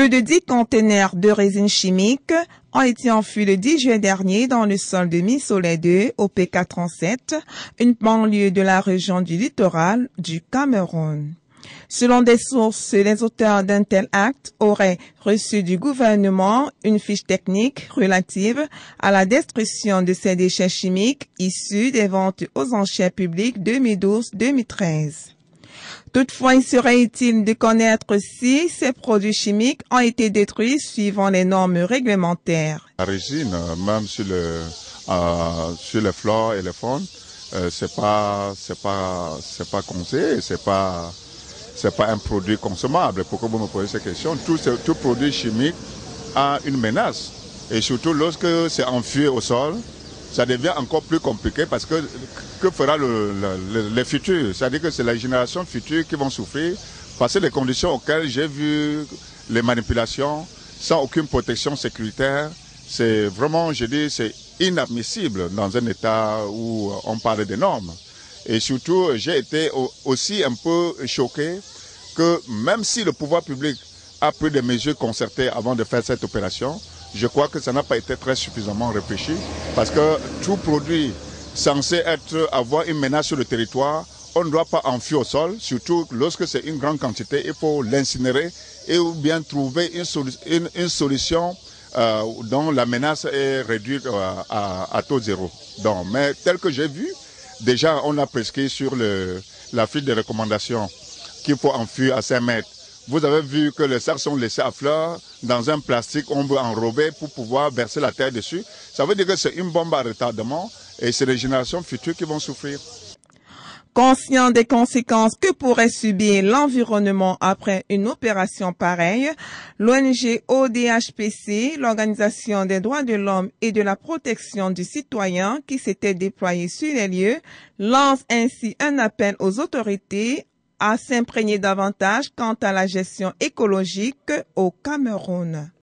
Plus de 10 conteneurs de résine chimique ont été enfouis le 10 juillet dernier dans le sol de Missolé 2 au PK37, une banlieue de la région du littoral du Cameroun. Selon des sources, les auteurs d'un tel acte auraient reçu du gouvernement une fiche technique relative à la destruction de ces déchets chimiques issus des ventes aux enchères publiques 2012-2013. Toutefois, il serait utile de connaître si ces produits chimiques ont été détruits suivant les normes réglementaires. La résine, même sur les flores et les faunes, c'est pas conseillé, c'est pas un produit consommable. Pourquoi vous me posez cette question? Tout produit chimique a une menace. Et surtout lorsque c'est enfui au sol, ça devient encore plus compliqué parce que fera les futurs? C'est-à-dire que c'est la génération future qui vont souffrir parce que les conditions auxquelles j'ai vu les manipulations sans aucune protection sécuritaire, c'est vraiment, je dis, c'est inadmissible dans un état où on parle des normes. Et surtout, j'ai été aussi un peu choqué que même si le pouvoir public a pris des mesures concertées avant de faire cette opération, je crois que ça n'a pas été très suffisamment réfléchi parce que tout produit censé avoir une menace sur le territoire, on ne doit pas enfuir au sol, surtout lorsque c'est une grande quantité, il faut l'incinérer et ou bien trouver une solution dont la menace est réduite à taux zéro. Donc, mais tel que j'ai vu, déjà on a prescrit sur la fiche de recommandation qu'il faut enfuir à 5 mètres. Vous avez vu que les sacs sont laissés à fleur dans un plastique on veut enrober pour pouvoir verser la terre dessus. Ça veut dire que c'est une bombe à retardement et c'est les générations futures qui vont souffrir. Conscient des conséquences que pourrait subir l'environnement après une opération pareille, l'ONG ODHPC, l'Organisation des droits de l'homme et de la protection du citoyen qui s'était déployée sur les lieux, lance ainsi un appel aux autorités à s'imprégner davantage quant à la gestion écologique au Cameroun.